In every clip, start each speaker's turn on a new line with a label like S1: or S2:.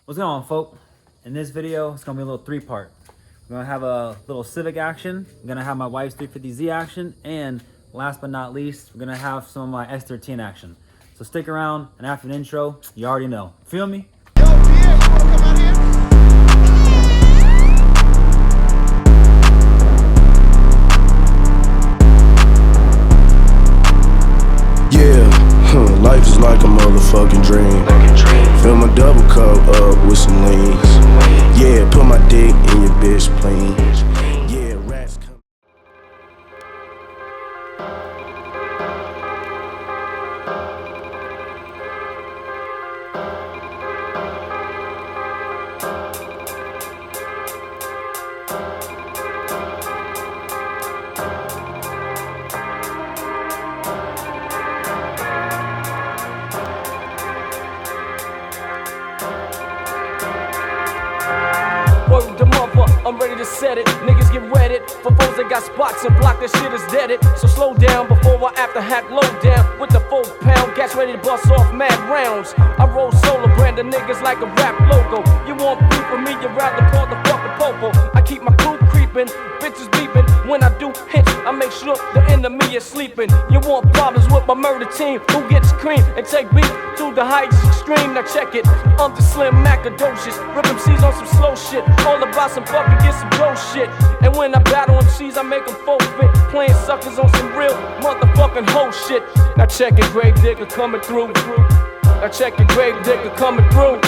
S1: What's going on, folk? In this video, it's gonna be a little three-part. We're gonna have a little Civic action. I'm gonna have my wife's 350Z action, and last but not least, we're gonna have some of my S13 action. So stick around, and after the intro, you already know. Feel me?
S2: Yo, Pierre, you wanna come out here?
S3: Yeah, life is like a motherfucking dream. Fill my double cup up with some lean. Yeah, put my dick in your bitch plane. Yeah, rats come.
S4: Word the mother, I'm ready to set it. Niggas get wetted. For foes that got spots and block, that shit is deaded. So slow down before I after hack low down. With the 4-pound gas ready to bust off mad rounds. I roll solo, brand of niggas like a rap logo. You want beef with me, you rather call the fucking popo. I keep my crew creeping, bitches beeping. When I do hits, I make sure the enemy is sleeping. You want problems with my murder team, who gets cream and take beef to the heights extreme. Now check it, I'm the slim macadocious, rip MCs on some slow shit. All about some fucking get some dope shit. And when I battle MCs, I make them forfeit. Playing suckers on some real motherfucking hoe shit. Now check it, grave digger coming through. Now check it, grave digger coming through.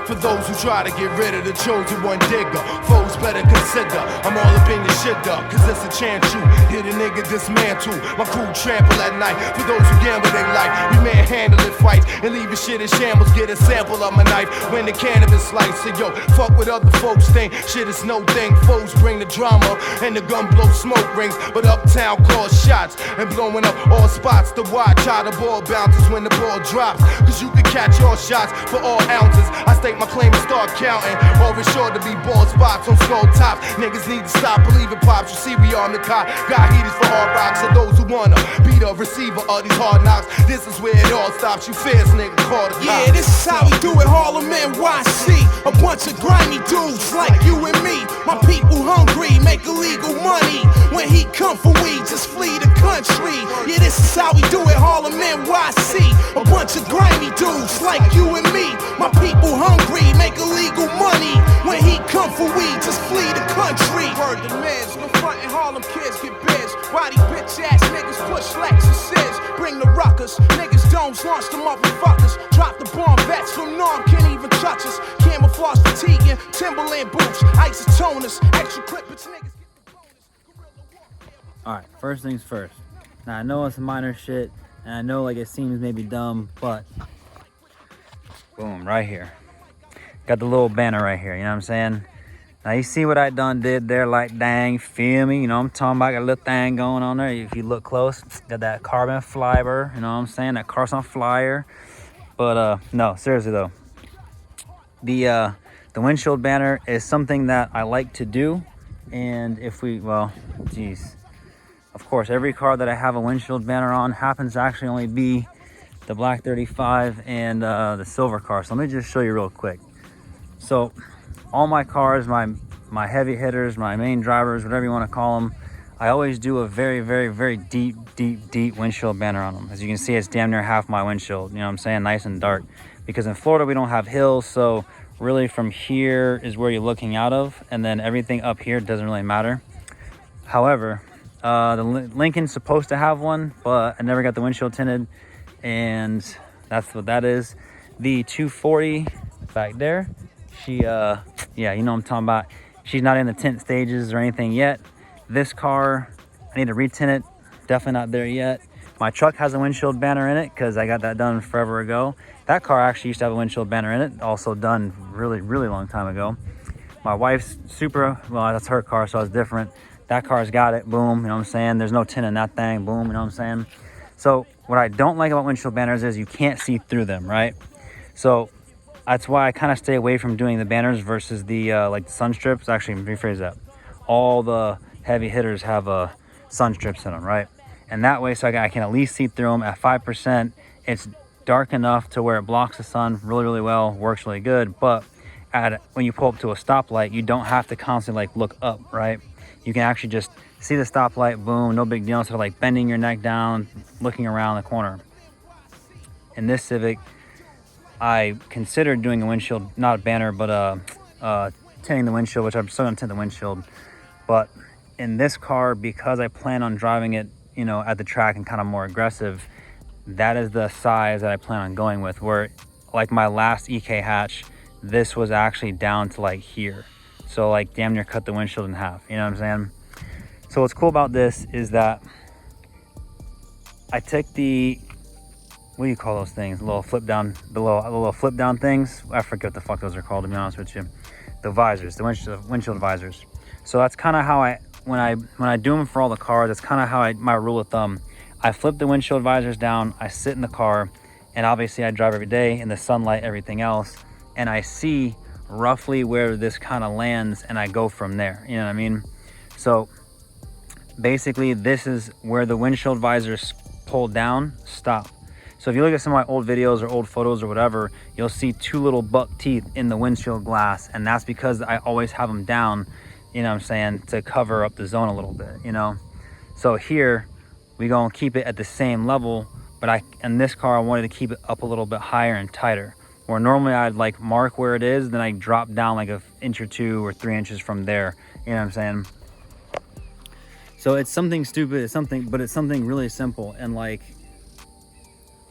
S2: For those who try to get rid of the chosen one digger, foes better consider I'm all up in your shit up, cause it's a chance you hit a nigga dismantle. My crew trample at night. For those who gamble they like, we manhandle it fights and leave your shit in shambles. Get a sample of my knife when the cannabis slice. So yo, fuck what other folks think, shit is no thing. Foes bring the drama and the gun blow smoke rings, but uptown calls shots and blowing up all spots to watch how the ball bounces when the ball drops. Cause you can catch all shots for all ounces. I state my claim and start counting. Always sure to be bald spots on skull tops. Niggas need to stop believing pops. You see we on the cot. Got heaters for hard rocks. So those who wanna be the receiver of these hard knocks. This is where it all stops. You fierce nigga, call the cops.
S5: Yeah, this is how we do it, Harlem NYC. A bunch of grimy dudes like you and me. My people hungry, make illegal money. When he come for weed, just flee the country. Yeah, this is how we do it, Harlem NYC. A bunch of grimy dudes like you and me. My people hungry, make illegal money. When he come for weed, just flee the country. Word to mans, no frontin' Harlem kids get biz. Why these bitch ass niggas push Lexuses? Bring the ruckers, niggas domes launch the motherfuckers. Drop the bomb vets from Norm, can't even touch us. Camouflage fatigue and Timberland boots, isotoners, extra clippers, niggas get the bonus.
S1: Alright, first things first. Now I know it's minor shit, and I know like it seems maybe dumb, but boom, right here. Got the little banner right here, you know what I'm saying? Now you see what I did there, like dang, feel me? You know what I'm talking about? Got a little thing going on there. If you look close, got that carbon fiber, you know what I'm saying? That carbon flyer. But no, seriously though. The windshield banner is something that I like to do. And if we, well, geez. Of course, every car that I have a windshield banner on happens to actually only be the black 35 and the silver car. So let me just show you real quick. So all my cars, my heavy hitters, my main drivers, whatever you want to call them, I always do a very, very, very deep windshield banner on them. As you can see, it's damn near half my windshield, you know what I'm saying? Nice and dark. Because in Florida, we don't have hills, so really from here is where you're looking out of, and then everything up here doesn't really matter. However, the Lincoln's supposed to have one, but I never got the windshield tinted, and that's what that is. The 240 back there, she yeah, you know what I'm talking about. She's not in the tint stages or anything yet. This car, I need to retint it, definitely not there yet. My truck has a windshield banner in it because I got that done forever ago. That car actually used to have a windshield banner in it, also done really long time ago. My wife's Supra, well, that's her car, so it's different. That car's got it, boom, you know what I'm saying? There's no tint in that thing, boom, you know what I'm saying? So what I don't like about windshield banners is you can't see through them, right? So that's why I kind of stay away from doing the banners versus the like the sun strips. Actually, rephrase that. All the heavy hitters have sun strips in them, right? And that way, so I can at least see through them at 5%. It's dark enough to where it blocks the sun really well, works really good. But when you pull up to a stoplight, you don't have to constantly like look up, right? You can actually just see the stoplight, boom, no big deal. Instead of like bending your neck down, looking around the corner. In this Civic, I considered doing a windshield, not a banner, but tinting the windshield, which I'm still gonna tint the windshield. But in this car, because I plan on driving it, you know, at the track and kind of more aggressive, that is the size that I plan on going with. Where like my last EK hatch, this was actually down to like here. So like damn near cut the windshield in half, you know what I'm saying? So what's cool about this is that I took the, what do you call those things? The little flip down, the little flip down things. I forget what the fuck those are called, to be honest with you. The visors, the windshield visors. So that's kind of how when I do them for all the cars, that's kind of how my rule of thumb. I flip the windshield visors down, I sit in the car, and obviously I drive every day in the sunlight, everything else, and I see roughly where this kind of lands, and I go from there, you know what I mean? So basically this is where the windshield visors pull down, stop. So if you look at some of my old videos or old photos or whatever, you'll see two little buck teeth in the windshield glass, and that's because I always have them down, you know what I'm saying, to cover up the zone a little bit, you know? So here, we gonna keep it at the same level, but in this car, I wanted to keep it up a little bit higher and tighter. Where normally I'd like mark where it is, then I drop down like an inch or 2 or 3 inches from there, you know what I'm saying? So it's something stupid, but it's something really simple, and like,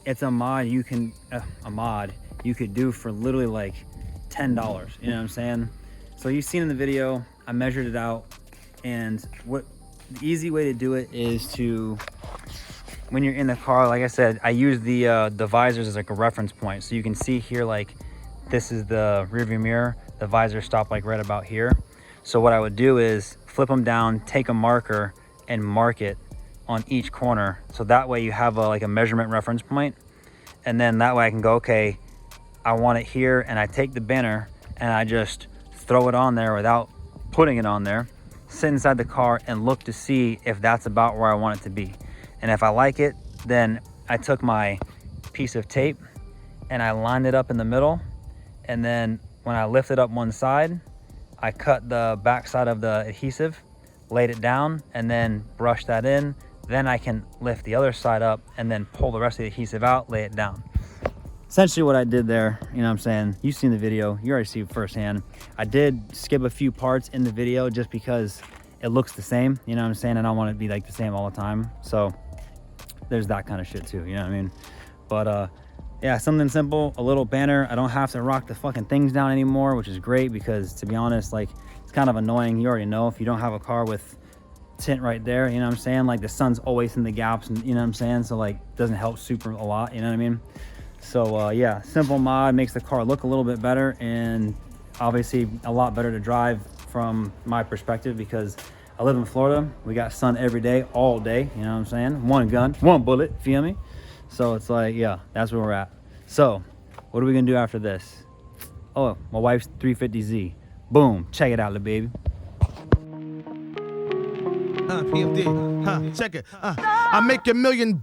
S1: it's a mod you could do for literally like $10, you know what I'm saying? So you've seen in the video, I measured it out, and the easy way to do it is to, when you're in the car, like I said, I use the visors as like a reference point. So you can see here, like this is the rearview mirror, the visor stop like right about here. So what I would do is flip them down, take a marker and mark it on each corner. So that way you have like a measurement reference point. And then that way I can go, okay, I want it here, and I take the banner and I just throw it on there without putting it on there, sit inside the car and look to see if that's about where I want it to be. And if I like it, then I took my piece of tape and I lined it up in the middle. And then when I lifted up one side, I cut the back side of the adhesive, laid it down, and then brushed that in. Then I can lift the other side up and then pull the rest of the adhesive out, lay it down. Essentially what I did there, you know what I'm saying? You've seen the video, you already see it firsthand. I did skip a few parts in the video just because it looks the same, you know what I'm saying? I don't want it to be like the same all the time. So there's that kind of shit too, you know what I mean? But yeah, something simple, a little banner. I don't have to rock the fucking things down anymore, which is great because, to be honest, like, it's kind of annoying. You already know if you don't have a car with tint right there, you know what I'm saying? Like, the sun's always in the gaps, and you know what I'm saying? So like, doesn't help super a lot, you know what I mean? So yeah, simple mod, makes the car look a little bit better, and obviously a lot better to drive from my perspective because I live in Florida. We got sun every day, all day, you know what I'm saying? One gun, one bullet, feel me? So it's like, yeah, that's where we're at. So what are we gonna do after this? Oh, my wife's 350Z. Boom, check it out, little baby.
S5: PMD, check it. I make $1 million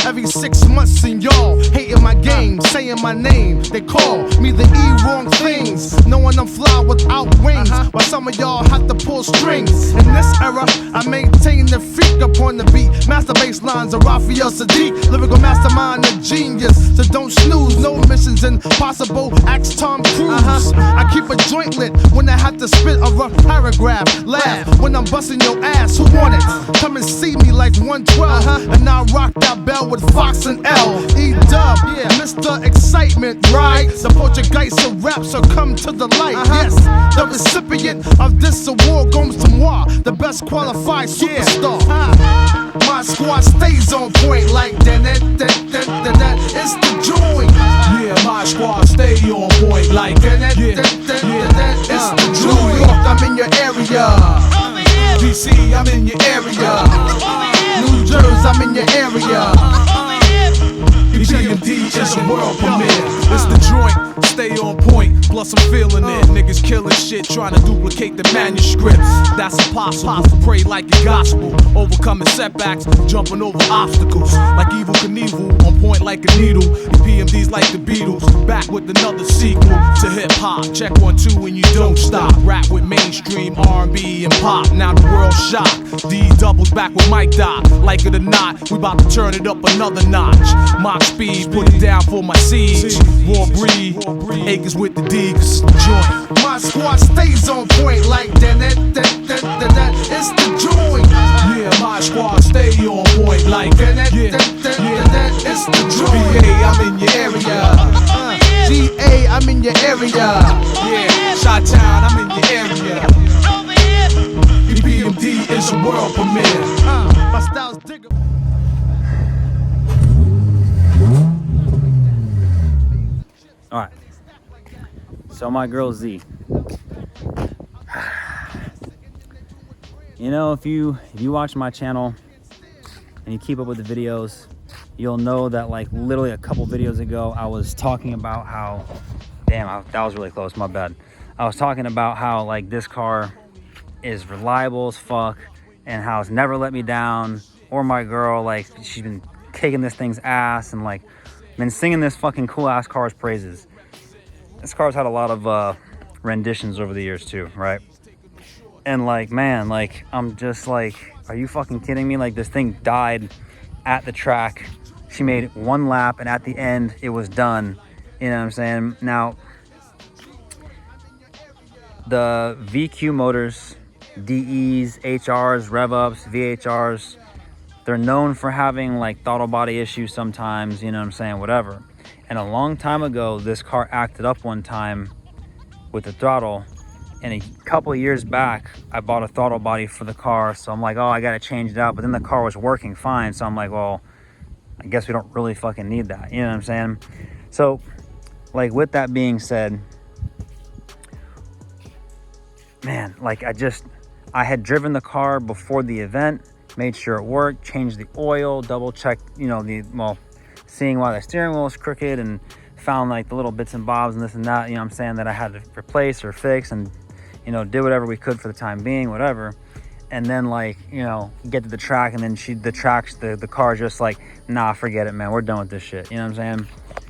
S5: every 6 months, and y'all hating my game, saying my name. They call me the wrong things, knowing I'm fly without wings. While some of y'all have to pull strings. In this era, I maintain the freak upon the beat. Master bass lines of Raphael Sadiq, lyrical mastermind, a genius. So don't snooze, no missions impossible. Ask Tom Cruise. I keep a joint lit when I have to spit a rough paragraph. Laugh when I'm busting your ass. Who want it? Come and see me like 112, and I'll rock that bell with Fox and L. E-Dub, yeah, Mr. Excitement, right? The Portuguese of rap, so come to the light. Yes, the recipient of this award goes to moi, the best qualified superstar. My squad stays on point like that. It's the joint.
S6: Yeah, my squad stay on point like that.
S5: It's the joint. I'm in your area. DC, I'm in your area. New Jersey, I'm in your area.
S6: PMD is a world premiere. It's the joint, stay on point. plus I'm feeling it. Niggas killing shit, trying to duplicate the manuscripts. That's impossible. Pray like a gospel, overcoming setbacks, jumping over obstacles. Like Evil Knievel, on point like a needle. The PMDs like the Beatles, back with another sequel to hip hop. Check 1, 2 and you don't stop. Rap with mainstream R&B and pop. Now the world's shocked. D doubles back with Mike Dot. Like it or not, we about to turn it up another notch. Mach speed, put it down for my siege. Raw breed, acres with the D, cause it's the joint.
S5: My squad stays on point like that. It's the joint.
S6: Yeah, my squad stay on point like that.
S5: It's the joint.
S6: BA, I'm in your area.
S5: GA, I'm in your area.
S6: Yeah, Chi-Town, I'm in your area. BMD is a world premiere.
S5: My style's digger.
S1: All right. So my girl Z. You know, if you watch my channel and you keep up with the videos, you'll know that like literally a couple videos ago, I was talking about how, that was really close, my bad. I was talking about how like this car is reliable as fuck and how it's never let me down, or my girl, like she's been kicking this thing's ass and like been singing this fucking cool ass car's praises. This car's had a lot of renditions over the years too, right? And like, man, like I'm just like, are you fucking kidding me? Like this thing died at the track. She made one lap and at the end it was done. You know what I'm saying? Now, the VQ motors, DEs, HRs, rev ups, VHRs, they're known for having like throttle body issues sometimes, you know what I'm saying, whatever. And a long time ago, this car acted up one time with the throttle. And a couple of years back, I bought a throttle body for the car. So I'm like, oh, I got to change it out. But then the car was working fine. So I'm like, well, I guess we don't really fucking need that. You know what I'm saying? So like with that being said, man, like I had driven the car before the event, made sure it worked, changed the oil, double checked, you know, seeing why the steering wheel was crooked and found like the little bits and bobs and this and that, you know what I'm saying, that I had to replace or fix, and, you know, did whatever we could for the time being, whatever. And then like, you know, get to the track and then the car just like, nah, forget it, man. We're done with this shit. You know what I'm saying?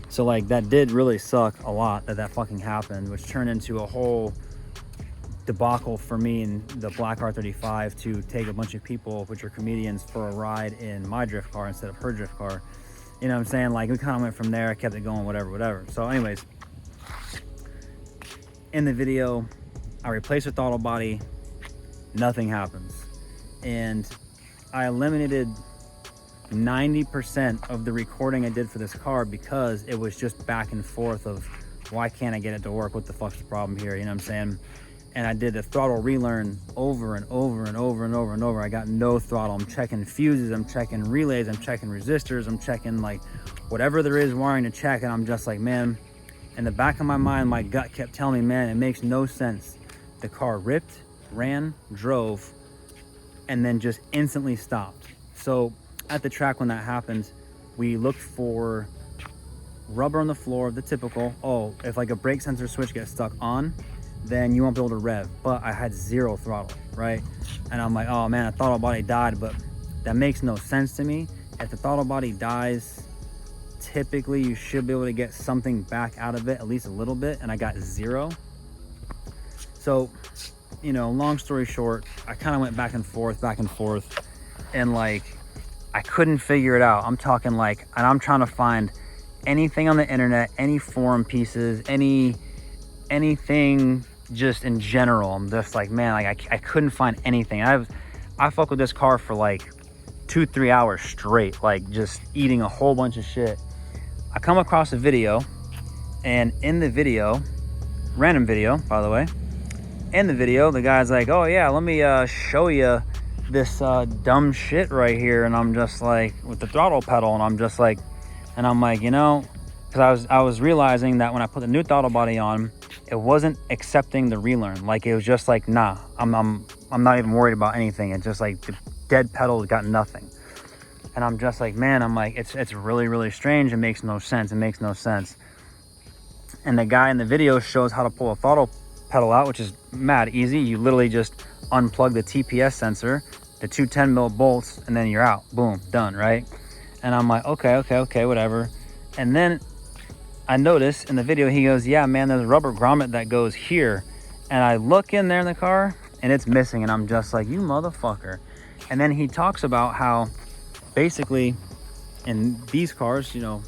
S1: So like that did really suck a lot that fucking happened, which turned into a whole debacle for me and the Black R35 to take a bunch of people, which are comedians, for a ride in my drift car instead of her drift car. You know what I'm saying? Like we kind of went from there, kept it going, whatever. So anyways, in the video, I replaced the throttle body, nothing happens. And I eliminated 90% of the recording I did for this car because it was just back and forth of why can't I get it to work? What the fuck's the problem here? You know what I'm saying? And I did a throttle relearn over and over. I got no throttle. I'm checking fuses, I'm checking relays, I'm checking resistors, I'm checking like whatever there is wiring to check. And I'm just like, man, in the back of my mind, my gut kept telling me, man, it makes no sense. The car ripped, ran, drove, and then just instantly stopped. So at the track when that happened, we looked for rubber on the floor, the typical, oh, if like a brake sensor switch gets stuck on, then you won't be able to rev. But I had zero throttle, right? And I'm like, oh man, a throttle body died, but that makes no sense to me. If the throttle body dies, typically you should be able to get something back out of it, at least a little bit, and I got zero. So, you know, long story short, I kind of went back and forth, and like, I couldn't figure it out. I'm talking like, and I'm trying to find anything on the internet, any forum pieces, anything just in general. I'm just like, man, like I couldn't find anything. I fuck with this car for like 2-3 hours straight, like just eating a whole bunch of shit. I come across a video, and in the video, random video, by the way, in the video, the guy's like, oh yeah, let me show you this dumb shit right here. And I'm just like, with the throttle pedal, and I'm just like, you know, because I was realizing that when I put the new throttle body on, it wasn't accepting the relearn. Like it was just like, nah, I'm not even worried about anything. It's just like the dead pedal got nothing. And I'm just like, man, I'm like, it's really, really strange. It makes no sense. And the guy in the video shows how to pull a throttle pedal out, which is mad easy. You literally just unplug the TPS sensor, the two 10 mil bolts, and then you're out. Boom, done, right? And I'm like, okay, whatever. And then I notice in the video, he goes, yeah, man, there's a rubber grommet that goes here. And I look in there in the car and it's missing. And I'm just like, you motherfucker. And then he talks about how basically in these cars, you know,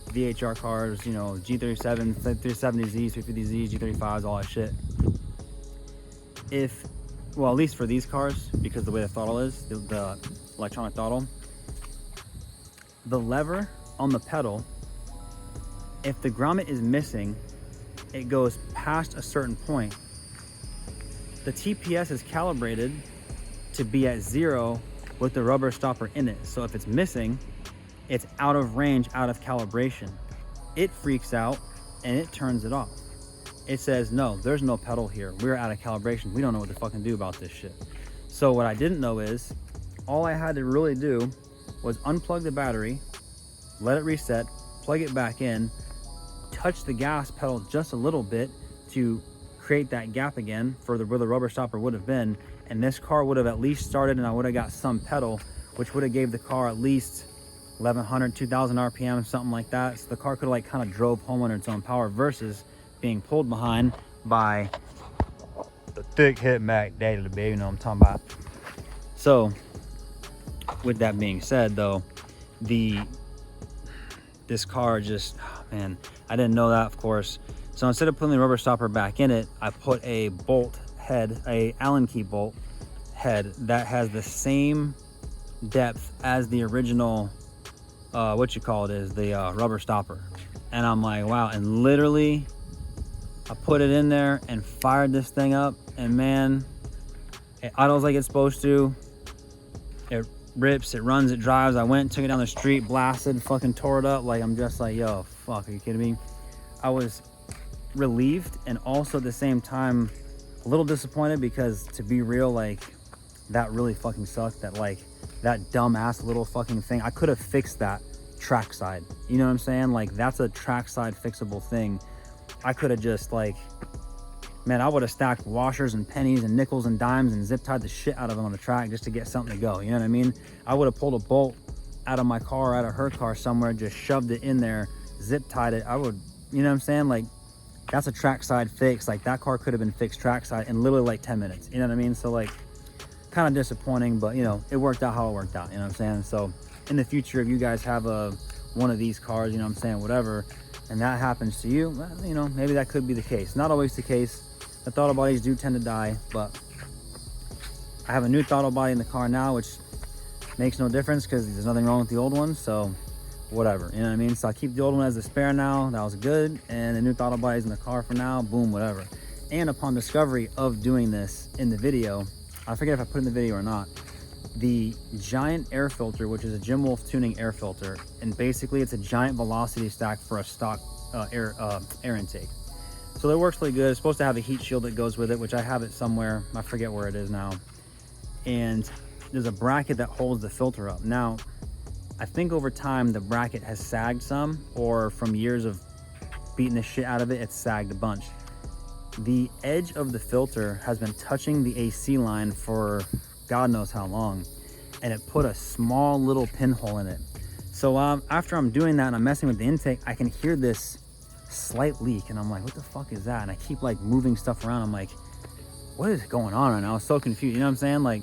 S1: VHR cars, you know, G37s, 370Zs, 350Zs, G35s, all that shit. Well, at least for these cars, because the way the throttle is, the electronic throttle, the lever on the pedal, if the grommet is missing, it goes past a certain point. The TPS is calibrated to be at 0 with the rubber stopper in it. So if it's missing, it's out of range, out of calibration. It freaks out and it turns it off. It says, no, there's no pedal here. We're out of calibration. We don't know what to fucking do about this shit. So what I didn't know is, all I had to really do was unplug the battery, let it reset, plug it back in, touch the gas pedal just a little bit to create that gap again for where the rubber stopper would have been. And this car would have at least started and I would have got some pedal, which would have gave the car at least 1100, 2000 RPM, something like that. So the car could have like kind of drove home under its own power versus being pulled behind by the thick hit Mac Daddy, baby, you know what I'm talking about. So with that being said though, this car just, oh man, I didn't know that, of course. So instead of putting the rubber stopper back in it, I put a bolt head, a Allen key bolt head that has the same depth as the original the rubber stopper. And I'm like, wow. And literally I put it in there and fired this thing up, and man, it idles like it's supposed to. It rips, it runs, it drives. I went, took it down the street, blasted, fucking tore it up. Like, I'm just like, yo, fuck, are you kidding me? I was relieved and also at the same time a little disappointed, because to be real, like, that really fucking sucked. That, like, that dumbass little fucking thing, I could have fixed that trackside. You know what I'm saying? Like, that's a trackside fixable thing. I could have just, like, man, I would have stacked washers and pennies and nickels and dimes and zip tied the shit out of them on the track just to get something to go. You know what I mean? I would have pulled a bolt out of my car, out of her car somewhere, just shoved it in there, zip tied it. I would, you know what I'm saying? Like, that's a trackside fix. Like, that car could have been fixed trackside in literally like 10 minutes. You know what I mean? So, like, kind of disappointing, but, you know, it worked out how it worked out. You know what I'm saying? So in the future, if you guys have one of these cars, you know what I'm saying, whatever, and that happens to you, well, you know, maybe that could be the case. Not always the case. The throttle bodies do tend to die, but I have a new throttle body in the car now, which makes no difference because there's nothing wrong with the old one. So whatever, you know what I mean? So I keep the old one as a spare now. That was good. And the new throttle body's in the car for now. Boom, whatever. And upon discovery of doing this in the video, I forget if I put in the video or not, the giant air filter, which is a Jim Wolf tuning air filter, and basically it's a giant velocity stack for a stock air intake. So that works really good. It's supposed to have a heat shield that goes with it, which I have it somewhere. I forget where it is now. And there's a bracket that holds the filter up. Now, I think over time the bracket has sagged some, or from years of beating the shit out of it, it's sagged a bunch. The edge of the filter has been touching the AC line for God knows how long, and it put a small little pinhole in it. So after I'm doing that and I'm messing with the intake, I can hear this slight leak, and I'm like, what the fuck is that? And I keep like moving stuff around. I'm like, what is going on right now? I was so confused. You know what I'm saying? Like,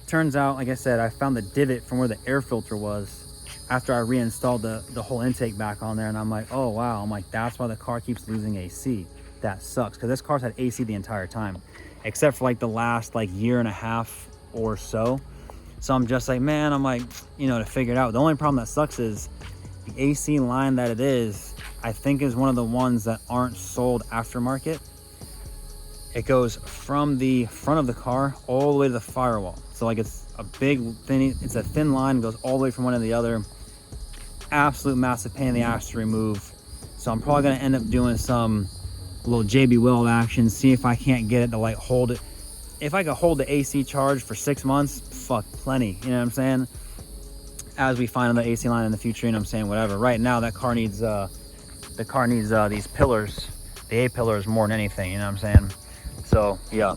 S1: turns out, like I said, I found the divot from where the air filter was after I reinstalled the whole intake back on there. And I'm like, oh wow. I'm like, that's why the car keeps losing AC. That sucks, because this car's had AC the entire time, except for like the last like year and a half or so. So I'm just like, man, I'm like, you know, to figure it out. The only problem that sucks is the AC line that it is, I think, is one of the ones that aren't sold aftermarket. It goes from the front of the car all the way to the firewall. So like, it's a big thin, it's a thin line, goes all the way from one to the other. Absolute massive pain in the ass to remove. So I'm probably gonna end up doing some little JB Weld action, see if I can't get it to like hold it. If I could hold the AC charge for 6 months, fuck, plenty, you know what I'm saying? As we find another AC line in the future, you know what I'm saying, whatever. Right now, that car needs the car needs these pillars, the A-pillars more than anything, you know what I'm saying? So yeah,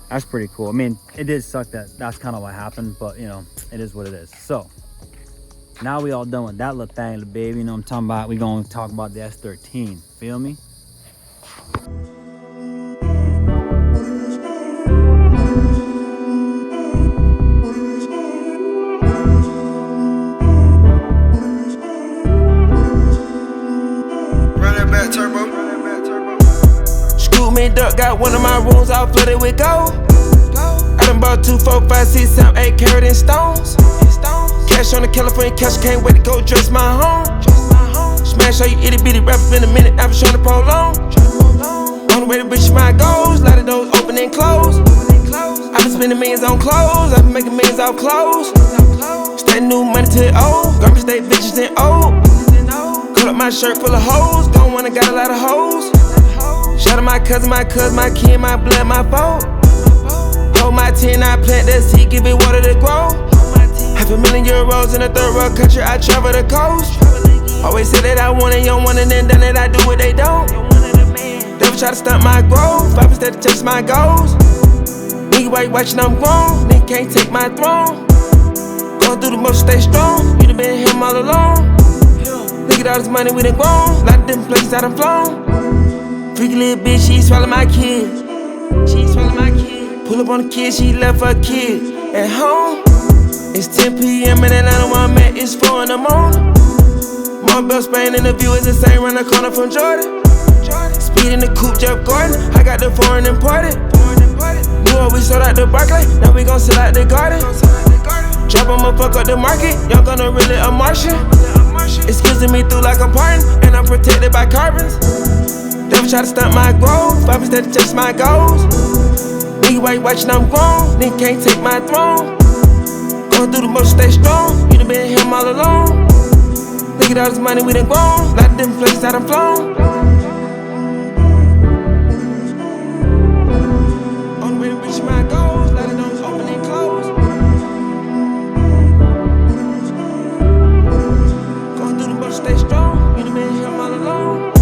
S1: that's pretty cool. I mean, it did suck that that's kind of what happened, but you know, it is what it is. So now we all done with that little thing, little baby, you know what I'm talking about? We gonna talk about the S13, feel me?
S7: Scoop me duck, got one of my rooms all flooded with gold. I done bought 2, 4, 5, 6, 7, 8 carat in stones. Cash on the California cash, can't wait to go dress my home. Smash all you itty bitty rappers in a minute, I've been trying to prolong. On the way to reach my goals, lot of those open and close. I've been spending millions on clothes, I've been making millions off clothes. Staying new money to the old, garbage stay bitches and old. Cut up my shirt full of hoes, don't wanna got a lot of hoes. Shout out my cousin, my kin, my blood, my foe. Hold my 10, I plant that seed, give it water to grow. €500,000 in a third world country, I travel the coast. Always said that I wanted, young one, and then done it, I do what they don't. Never try to stunt my growth, I instead to chase my goals. Nigga, why you watching, I'm grown, nigga can't take my throne. Going through the motion, stay strong, you done been him all alone. Look at all this money we done grown, lot of different places I done flown. Freaky little bitch, she swallow my kid. She swallow my kid. Pull up on the kid, she left her kid at home. It's 10 p.m. in Atlanta, where I'm at, it's 4 in the morning. My bell Spain and the view is the same, run the corner from Jordan. Speed in the coupe, Jeff Gordon, I got the foreign imported. Knew what we sold out the Barclay, now we gon' sell out the garden. Drop 'em up, fuck up the market, y'all gonna really a Martian. Excusing me through like I'm parting, and I'm protected by carbons. Never try to stunt my growth, I instead to chase my goals. Nigga, why you watching, I'm grown, nigga can't take my throne. Going through the motion, stay strong, you done been him all alone. Look at all this money we done grown, lot of different places I done flown. On the way to reach my goals, lot of those open and close. Going through the motion, stay strong, you done been him all alone.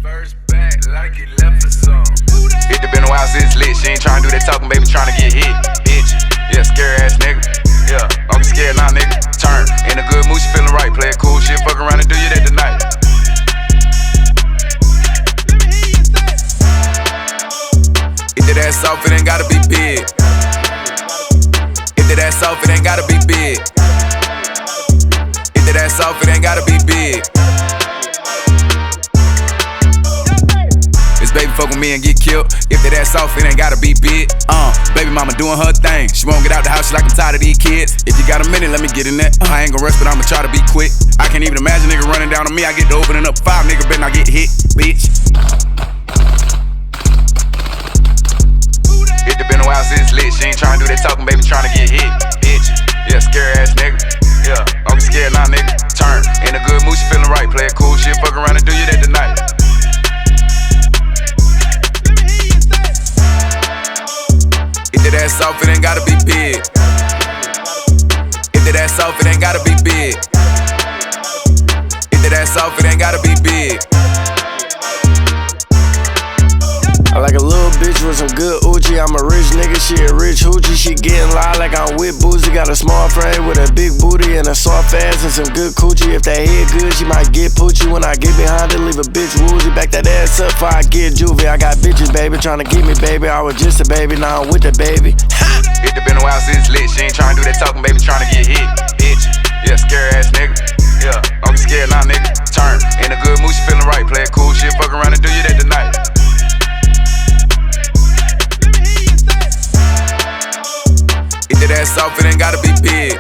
S8: First back like he left for some. It been a while since lit. She ain't tryna do that talking, baby, tryna get hit. Bitch, yeah, scary ass nigga. Yeah, I'm scared now, nigga. Turn in a good mood, she feeling right. Play a cool shit, fuck around and do you that tonight. If that ass off, it ain't gotta be big. If that ass off, it ain't gotta be big. If that ass off, it ain't gotta be big. Baby, fuck with me and get killed. If that ass off, it ain't gotta be big. Baby mama doing her thing. She won't get out the house, she like I'm tired of these kids. If you got a minute, let me get in that. I ain't gon' rush, but I'ma try to be quick. I can't even imagine nigga running down on me. I get to opening up 5, nigga better not get hit, bitch. It been a while since lit. She ain't tryna do that talking, baby, tryna get hit, bitch. Yeah, scary ass nigga. Yeah, I'm scared now, nigga. Turn in a good mood, she feeling right. Play a cool shit, fuck around and do you that tonight. If that ass off, it ain't gotta be big. If that ass off, it ain't gotta be big. If that ass off, it ain't gotta be big.
S3: I like a little bitch with some good Uchi. I'm a rich nigga, she a rich hoochie. She getting loud like I'm with Boozy. Got a small frame with a big booty and a soft ass and some good coochie. If that head good, she might get poochie. When I get behind it, leave a bitch woozy. Back that ass up before I get juvie. I got bitches, baby, tryna get me, baby. I was just a baby, now I'm with the baby.
S8: It been a while since lit. She ain't tryna do that talking, baby, tryna get hit, bitch. Yeah, scary ass nigga. Yeah, I'm scared now, nigga. Turn in a good mood, she feeling right. Play a cool shit, fuck around and do you that tonight. If that ass off, it ain't gotta be big.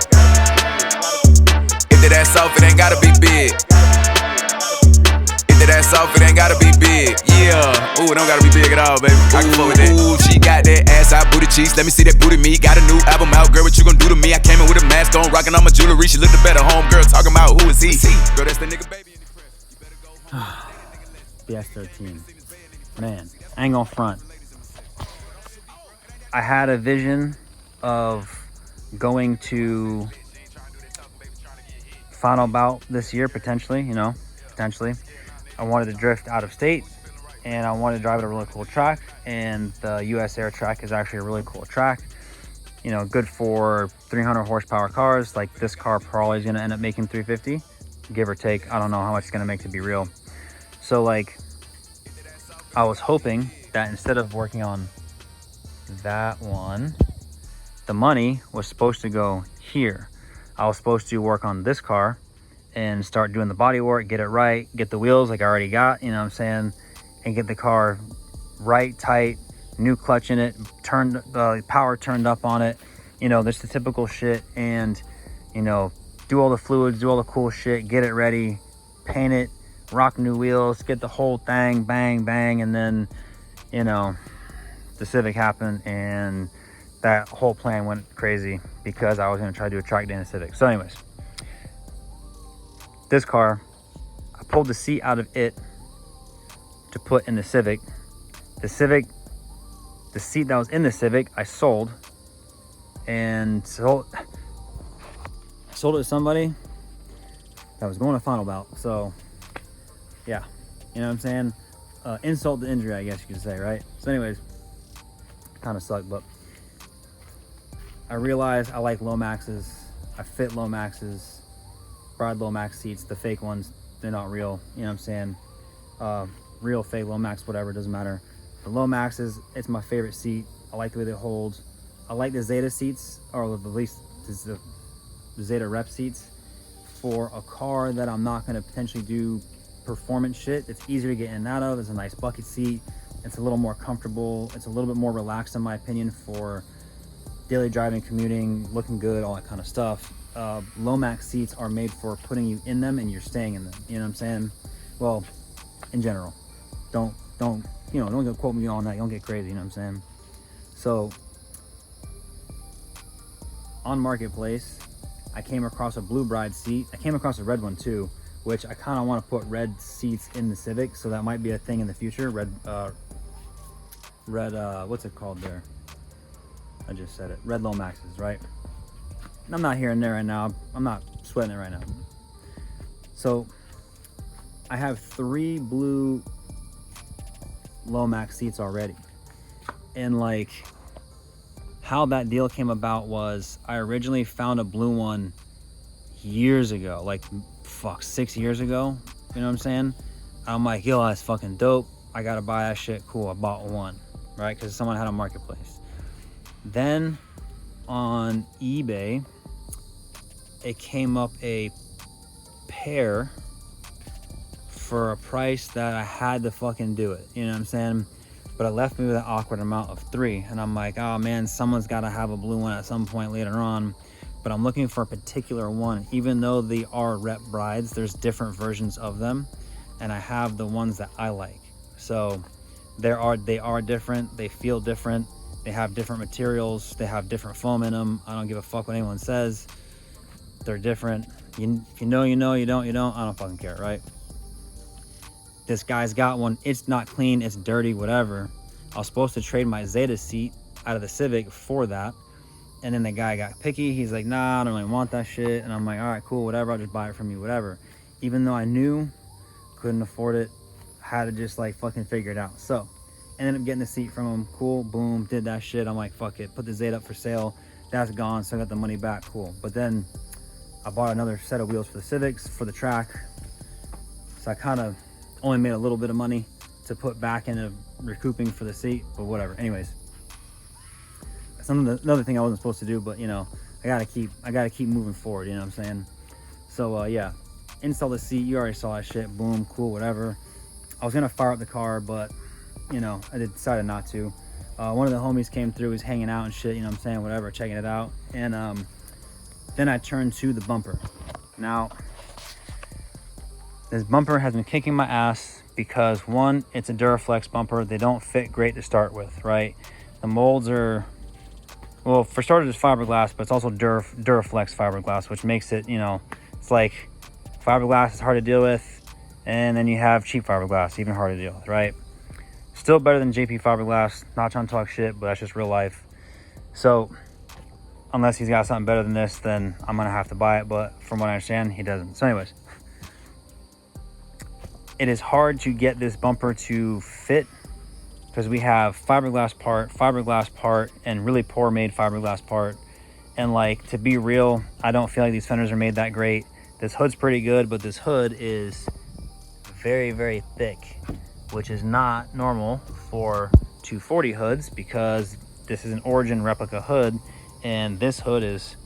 S8: If that ass off, it ain't gotta be big. If that ass that soft, it ain't gotta be big. Yeah, ooh, it don't gotta be big at all, baby. I can fuck with that. Ooh, she got that ass out, booty cheeks. Let me see that booty meat. Got a new album out, girl, what you gon' do to me? I came in with a mask on, rocking all my jewelry. She looked a better home girl, talking about who is he? Girl, that's the nigga, baby.
S1: The S13. Man, I ain't gonna front. I had a vision of going to final bout this year, potentially, you know, potentially. I wanted to drift out of state, and I wanted to drive at a really cool track, and the US Air track is actually a really cool track. You know, good for 300 horsepower cars. Like, this car probably is gonna end up making 350, give or take. I don't know how much it's gonna make to be real. So, like, I was hoping that instead of working on that one, the money was supposed to go here. I was supposed to work on this car and start doing the body work, get it right, get the wheels like I already got, you know what I'm saying, and get the car right, tight, new clutch in it, turned power turned up on it, you know, that's the typical shit, and, you know, do all the fluids, do all the cool shit, get it ready, paint it, rock new wheels, get the whole thing, bang, bang, and then, you know, the Civic happened, and that whole plan went crazy because I was going to try to do a track day in the Civic. So anyways, this car, I pulled the seat out of it to put in the Civic. The seat that was in the Civic, I sold, and sold it to somebody that was going to final bout. So yeah, you know what I'm saying? Insult to injury, I guess you could say, right? So anyways, kind of sucked, but I realized I like low maxes. I fit low maxes, broad low max seats. The fake ones, they're not real, you know what I'm saying? Real, fake, low max, whatever, doesn't matter. The low maxes, it's my favorite seat. I like the way they hold. I like the Zeta seats, or at least the Zeta rep seats, for a car that I'm not going to potentially do performance shit. It's easier to get in and out of. It's a nice bucket seat. It's a little more comfortable. It's a little bit more relaxed, in my opinion, for daily driving, commuting, looking good, all that kind of stuff. Low max seats are made for putting you in them and you're staying in them. You know what I'm saying? Well, in general, don't quote me on that. Don't get crazy. You know what I'm saying? So on Marketplace, I came across a Blue Bride seat. I came across a red one too, which I kind of want to put red seats in the Civic. So that might be a thing in the future. Red, what's it called there? I just said it. Red low maxes, right? I'm not here and there right now. I'm not sweating it right now. So I have 3 blue low max seats already. And like, how that deal came about was I originally found a blue one years ago, like 6 years ago. You know what I'm saying? I'm like, yo, that's fucking dope. I gotta buy that shit. Cool, I bought one, right? Because someone had a Marketplace. Then on eBay, it came up a pair for a price that I had to fucking do it. You know what I'm saying? But it left me with an awkward amount of 3. And I'm like, oh man, someone's got to have a blue one at some point later on. But I'm looking for a particular one. Even though they are rep brides, there's different versions of them. And I have the ones that I like. So they are different. They feel different. They have different materials. They have different foam in them. I don't give a fuck what anyone says. They're different. If you know, you know. You don't, you don't. I don't fucking care, right? This guy's got one. It's not clean. It's dirty, whatever. I was supposed to trade my Zeta seat out of the Civic for that. And then the guy got picky. He's like, nah, I don't really want that shit. And I'm like, all right, cool, whatever. I'll just buy it from you, whatever. Even though I knew, couldn't afford it, had to just like fucking figure it out. So ended up getting the seat from him. Cool, boom, did that shit. I'm like, fuck it, put the Zeta up for sale. That's gone, so I got the money back, cool. But then I bought another set of wheels for the Civics for the track. So I kind of only made a little bit of money to put back into recouping for the seat, but whatever. Anyways, another thing I wasn't supposed to do, but you know, I gotta keep moving forward. You know what I'm saying? So yeah, install the seat. You already saw that shit. Boom, cool, whatever. I was gonna fire up the car, but you know, I decided not to. One of the homies came through, he's hanging out and shit, you know what I'm saying, whatever, checking it out. And then I turned to the bumper. Now, this bumper has been kicking my ass because one, it's a Duraflex bumper. They don't fit great to start with, right? The molds are, well, for starters, it's fiberglass, but it's also Duraflex fiberglass, which makes it, you know, it's like fiberglass is hard to deal with, and then you have cheap fiberglass, even harder to deal with, right? Still better than JP fiberglass. Not trying to talk shit, but that's just real life. So unless he's got something better than this, then I'm gonna have to buy it, but from what I understand, he doesn't. So anyways, it is hard to get this bumper to fit because we have fiberglass part, and really poor made fiberglass part. And like, to be real, I don't feel like these fenders are made that great. This hood's pretty good, but this hood is very, very thick, which is not normal for 240 hoods because this is an Origin replica hood, and this hood is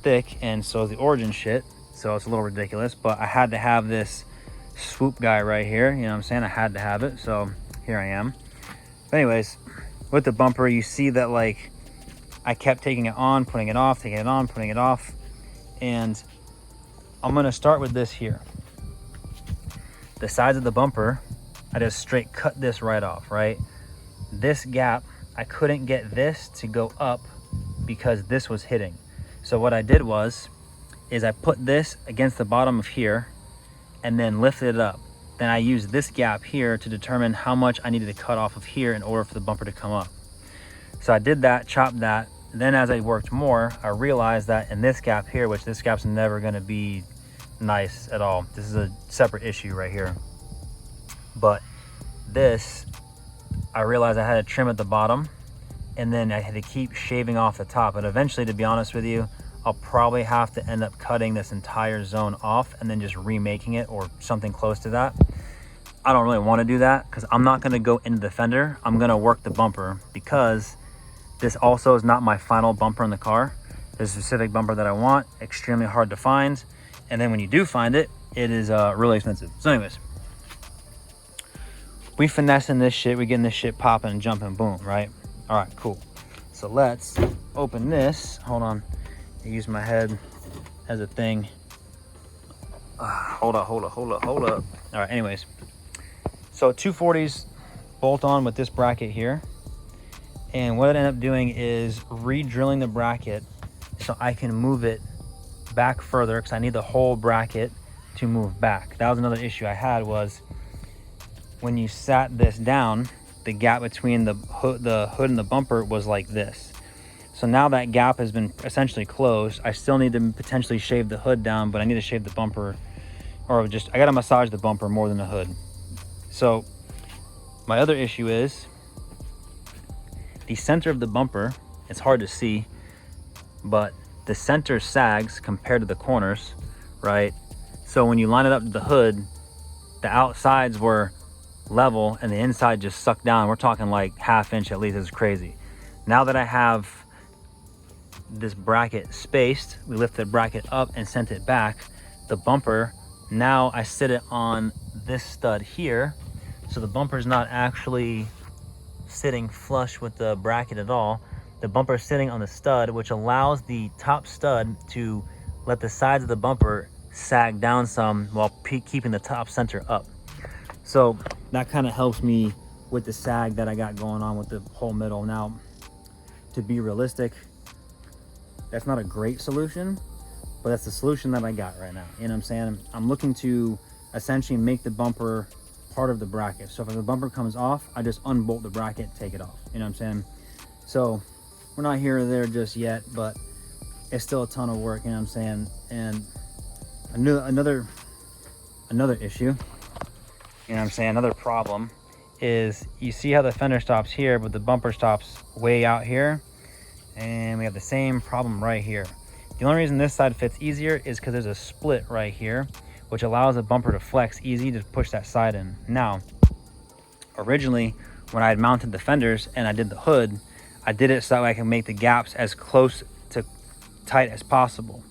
S1: thick, and so is the Origin shit. So it's a little ridiculous, but I had to have this swoop guy right here. You know what I'm saying? I had to have it, so here I am. But anyways, with the bumper, you see that like I kept taking it on, putting it off, taking it on, putting it off, and I'm gonna start with this here. The sides of the bumper, I just straight cut this right off, right? This gap, I couldn't get this to go up because this was hitting. So what I did is I put this against the bottom of here and then lifted it up. Then I used this gap here to determine how much I needed to cut off of here in order for the bumper to come up. So I did that, chopped that. Then as I worked more, I realized that in this gap here, which this gap's never gonna be nice at all. This is a separate issue right here. But this, I realized I had to trim at the bottom, and then I had to keep shaving off the top. And eventually, to be honest with you, I'll probably have to end up cutting this entire zone off and then just remaking it or something close to that. I don't really want to do that because I'm not going to go into the fender. I'm going to work the bumper because this also is not my final bumper in the car. There's a specific bumper that I want, extremely hard to find. And then when you do find it, it is really expensive. So anyways, we finessing this shit. We getting this shit popping and jumping, boom, right? All right, cool. So let's open this. Hold on. I use my head as a thing. Hold up. All right, anyways. So 240s bolt on with this bracket here. And what I ended up doing is re-drilling the bracket so I can move it back further because I need the whole bracket to move back. That was another issue I had, was when you sat this down, the gap between the hood and the bumper was like this. So now that gap has been essentially closed. I still need to potentially shave the hood down, but I need to shave the bumper, or just, I gotta massage the bumper more than the hood. So my other issue is the center of the bumper. It's hard to see, but the center sags compared to the corners, right? So when you line it up to the hood, the outsides were level and the inside just sucked down. We're talking like ½ inch at least. It's crazy. Now that I have this bracket spaced, we lifted the bracket up and sent it back. The bumper, now I sit it on this stud here, so the bumper's not actually sitting flush with the bracket at all. The bumper is sitting on the stud, which allows the top stud to let the sides of the bumper sag down some while keeping the top center up. So that kind of helps me with the sag that I got going on with the whole middle. Now, to be realistic, that's not a great solution, but that's the solution that I got right now. You know what I'm saying? I'm looking to essentially make the bumper part of the bracket. So if the bumper comes off, I just unbolt the bracket, take it off. You know what I'm saying? So we're not here or there just yet, but it's still a ton of work. You know what I'm saying? And another issue, you know what I'm saying, another problem is, you see how the fender stops here, but the bumper stops way out here, and we have the same problem right here. The only reason this side fits easier is because there's a split right here, which allows the bumper to flex easy to push that side in. Now, originally, when I had mounted the fenders and I did the hood, I did it so that way I can make the gaps as close to tight as possible.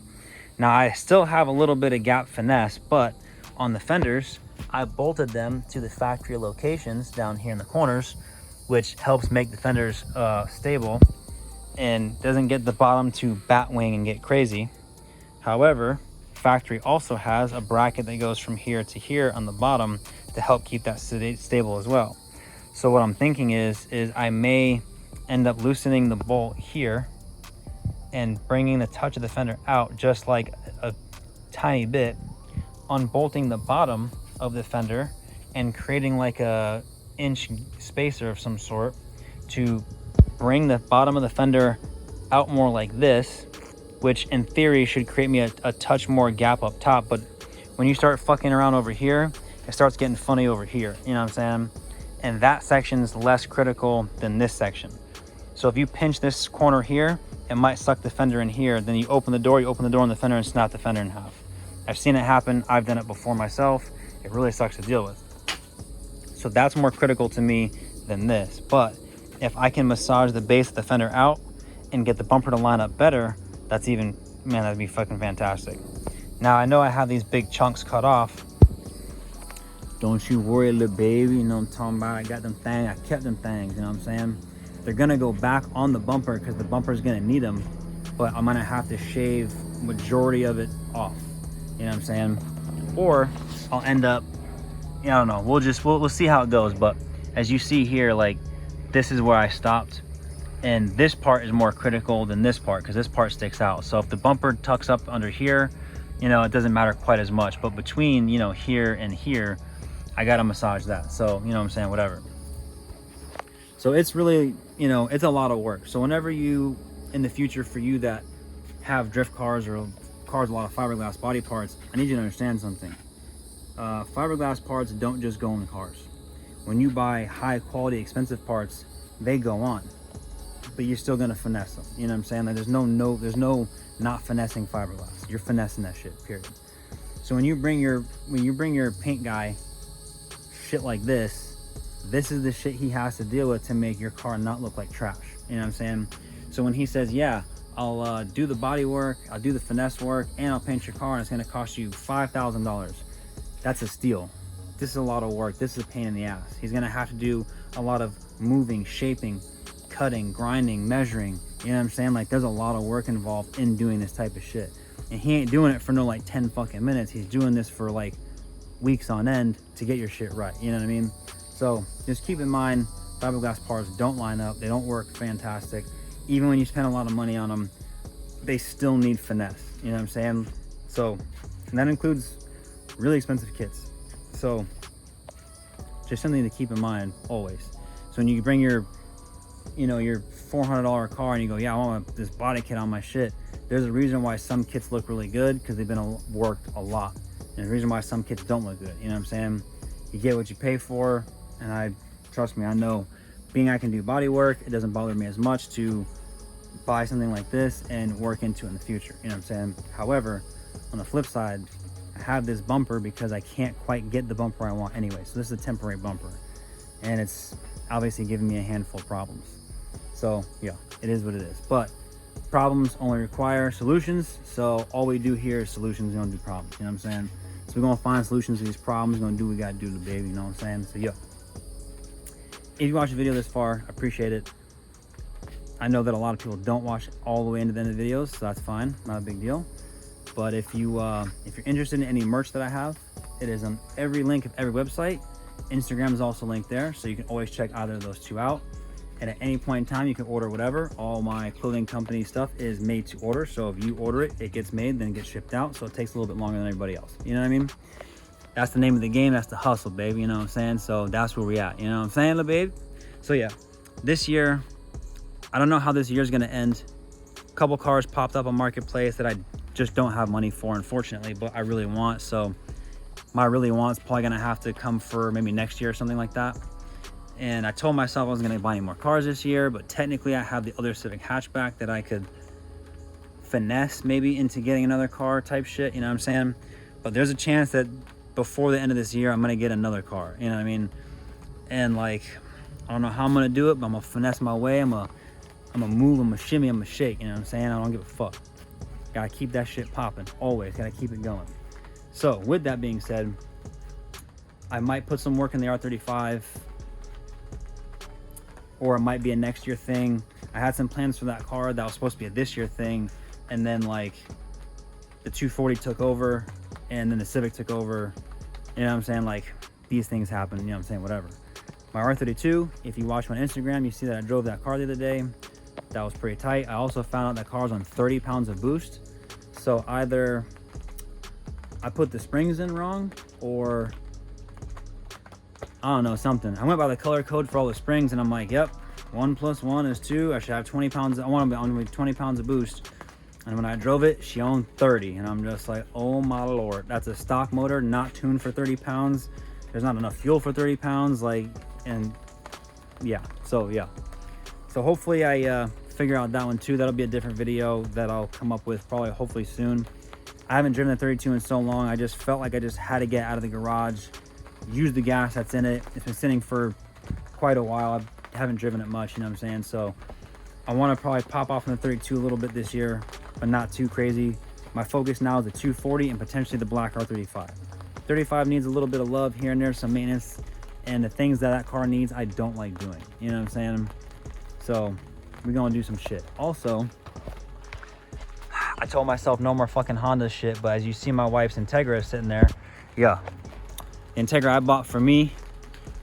S1: Now, I still have a little bit of gap finesse, but on the fenders, I bolted them to the factory locations down here in the corners, which helps make the fenders stable and doesn't get the bottom to bat wing and get crazy. However, factory also has a bracket that goes from here to here on the bottom to help keep that stable as well. So what I'm thinking is I may end up loosening the bolt here and bringing the touch of the fender out just like a tiny bit, unbolting the bottom of the fender and creating like a inch spacer of some sort to bring the bottom of the fender out more like this, which in theory should create me a touch more gap up top. But when you start fucking around over here, it starts getting funny over here, you know what I'm saying? And that section's less critical than this section. So if you pinch this corner here, it might suck the fender in here. Then you open the door on the fender and snap the fender in half. I've seen it happen. I've done it before myself. It really sucks to deal with. So that's more critical to me than this. But if I can massage the base of the fender out and get the bumper to line up better, that's even, man, that'd be fucking fantastic. Now I know I have these big chunks cut off. Don't you worry, little baby, you know what I'm talking about. I got them things, I kept them things, you know what I'm saying? They're gonna go back on the bumper because the bumper's gonna need them, but I'm gonna have to shave majority of it off, you know what I'm saying? Or I'll end up, I don't know, we'll see how it goes. But as you see here, like, this is where I stopped, and this part is more critical than this part because this part sticks out. So if the bumper tucks up under here, you know, it doesn't matter quite as much, but between, you know, here and here, I gotta massage that. So, you know what I'm saying, whatever. So it's really, you know, it's a lot of work. So whenever you, in the future, for you that have drift cars or cars with a lot of fiberglass body parts, I need you to understand something. Fiberglass parts don't just go in cars. When you buy high quality, expensive parts, they go on, but you're still gonna finesse them. You know what I'm saying? Like, there's no not finessing fiberglass. You're finessing that shit, period. So when you bring your paint guy shit like this is the shit he has to deal with to make your car not look like trash. You know what I'm saying? So when he says, yeah, I'll do the body work, I'll do the finesse work, and I'll paint your car, and it's gonna cost you $5,000. That's a steal. This is a lot of work. This is a pain in the ass. He's gonna have to do a lot of moving, shaping, cutting, grinding, measuring. You know what I'm saying? Like, there's a lot of work involved in doing this type of shit. And he ain't doing it for no like 10 fucking minutes. He's doing this for like weeks on end to get your shit right. You know what I mean? So just keep in mind, fiberglass parts don't line up. They don't work fantastic. Even when you spend a lot of money on them, they still need finesse. You know what I'm saying? So, and that includes really expensive kits. So just something to keep in mind always. So when you bring your, you know, your $400 car and you go, yeah, I want this body kit on my shit, there's a reason why some kits look really good, because they've been worked a lot. And there's a reason why some kits don't look good. You know what I'm saying? You get what you pay for. And trust me, I know, being I can do body work, it doesn't bother me as much to buy something like this and work into it in the future. You know what I'm saying? However, on the flip side, I have this bumper because I can't quite get the bumper I want anyway. So this is a temporary bumper, and it's obviously giving me a handful of problems. So yeah, it is what it is. But problems only require solutions. So all we do here is solutions. We don't do problems. You know what I'm saying? So we're gonna find solutions to these problems. We're gonna do what we gotta do to the baby. You know what I'm saying? So yeah. If you watched the video this far, I appreciate it. I know that a lot of people don't watch all the way into the end of the videos, so that's fine, not a big deal. But if you're interested in any merch that I have, it is on every link of every website. Instagram is also linked there, so you can always check either of those two out. And at any point in time, you can order whatever. All my clothing company stuff is made to order, so if you order it, it gets made, then it gets shipped out, so it takes a little bit longer than everybody else. You know what I mean? That's the name of the game. That's the hustle, baby. You know what I'm saying? So that's where we at. You know what I'm saying, little babe? So yeah, this year, I don't know how this year's gonna end. A couple cars popped up on Marketplace that I just don't have money for, unfortunately, but I really want. So my really want's probably gonna have to come for maybe next year or something like that. And I told myself I wasn't gonna buy any more cars this year, but technically I have the other Civic hatchback that I could finesse maybe into getting another car type shit. You know what I'm saying? But there's a chance that before the end of this year, I'm gonna get another car. You know what I mean? And like, I don't know how I'm gonna do it, but I'm gonna finesse my way. I'm gonna move, I'm gonna shimmy, I'm gonna shake. You know what I'm saying? I don't give a fuck. Gotta keep that shit popping. Always gotta keep it going. So with that being said, I might put some work in the R35, or it might be a next year thing. I had some plans for that car that was supposed to be a this year thing, and then like the 240 took over, and then the Civic took over. You know what I'm saying? Like, these things happen, you know what I'm saying, whatever. My R32, if you watch my Instagram, you see that I drove that car the other day. That was pretty tight. I also found out that car was on 30 pounds of boost. So either I put the springs in wrong, or I don't know, something. I went by the color code for all the springs, and I'm like, yep, 1 + 1 is 2. I should have 20 pounds. I want to be on 20 pounds of boost. And when I drove it, she owned 30. And I'm just like, oh my Lord. That's a stock motor, not tuned for 30 pounds. There's not enough fuel for 30 pounds. Like, and yeah. So hopefully I figure out that one too. That'll be a different video that I'll come up with probably hopefully soon. I haven't driven the 32 in so long. I just felt like I just had to get out of the garage, use the gas that's in it. It's been sitting for quite a while. I haven't driven it much, you know what I'm saying? So I want to probably pop off in the 32 a little bit this year, but not too crazy. My focus now is the 240 and potentially the black R35. 35 needs a little bit of love here and there, some maintenance, and the things that car needs, I don't like doing. You know what I'm saying? So we're gonna do some shit. Also, I told myself no more fucking Honda shit, but as you see my wife's Integra sitting there, yeah. The Integra I bought for me.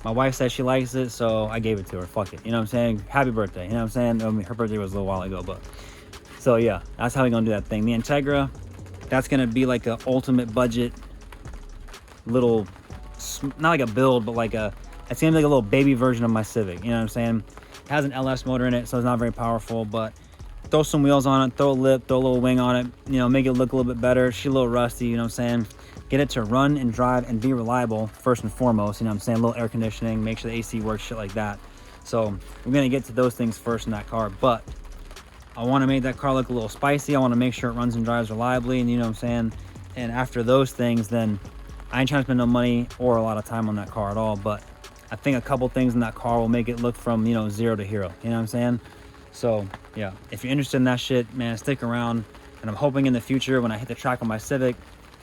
S1: My wife said she likes it, so I gave it to her. Fuck it. You know what I'm saying? Happy birthday. You know what I'm saying? I mean, her birthday was a little while ago, but so yeah, that's how we're gonna do that thing. The Integra, that's gonna be like a ultimate budget little, not like a build, but like it's gonna be like a little baby version of my Civic. You know what I'm saying? It has an LS motor in it, so it's not very powerful, but throw some wheels on it, throw a lip, throw a little wing on it, you know, make it look a little bit better. She's a little rusty, you know what I'm saying? Get it to run and drive and be reliable first and foremost, you know what I'm saying? A little air conditioning, make sure the AC works, shit like that. So we're gonna get to those things first in that car, but I wanna make that car look a little spicy. I wanna make sure it runs and drives reliably, and you know what I'm saying? And after those things, then I ain't trying to spend no money or a lot of time on that car at all, but I think a couple things in that car will make it look from, you know, 0 to hero, you know what I'm saying? So yeah, if you're interested in that shit, man, stick around. And I'm hoping in the future when I hit the track on my Civic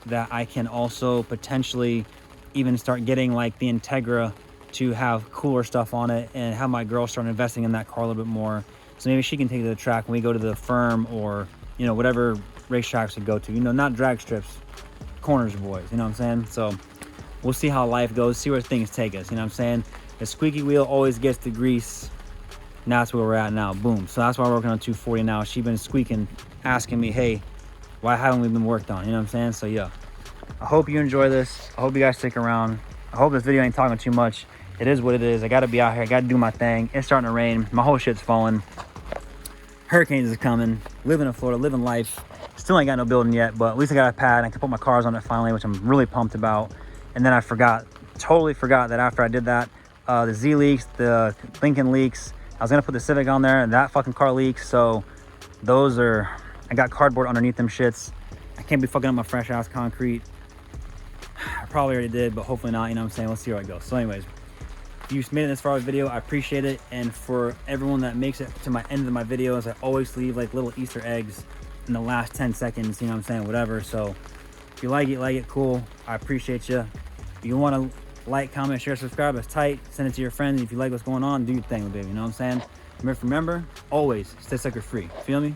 S1: that I can also potentially even start getting like the Integra to have cooler stuff on it, and have my girl start investing in that car a little bit more. So maybe she can take it to the track when we go to the firm, or, you know, whatever racetracks we go to, you know, not drag strips, corners, boys, you know what I'm saying? So we'll see how life goes, see where things take us, you know what I'm saying? The squeaky wheel always gets the grease. And that's where we're at now, boom. So that's why we're working on 240 now. She's been squeaking, asking me, hey, why haven't we been worked on? You know what I'm saying? So yeah, I hope you enjoy this. I hope you guys stick around. I hope this video ain't talking too much. It is what it is. I gotta be out here, I gotta do my thing. It's starting to rain, my whole shit's falling. Hurricanes is coming. Living in Florida, living life. Still ain't got no building yet, but at least I got a pad and I can put my cars on it finally, which I'm really pumped about. And then I totally forgot that after I did that, the Z leaks, the Lincoln leaks, I was gonna put the Civic on there, and that fucking car leaks. So those are, I got cardboard underneath them shits. I can't be fucking up my fresh ass concrete. I probably already did, but hopefully not, you know what I'm saying? Let's see where it goes. So anyways, if you made it this far with the video, I appreciate it. And for everyone that makes it to my end of my videos, I always leave like little Easter eggs in the last 10 seconds, you know what I'm saying? Whatever. So if you like it, cool. I appreciate you. If you want to like, comment, share, subscribe, it's tight. Send it to your friends. If you like what's going on, do your thing, baby. You know what I'm saying? Remember, always stay sucker free. Feel me?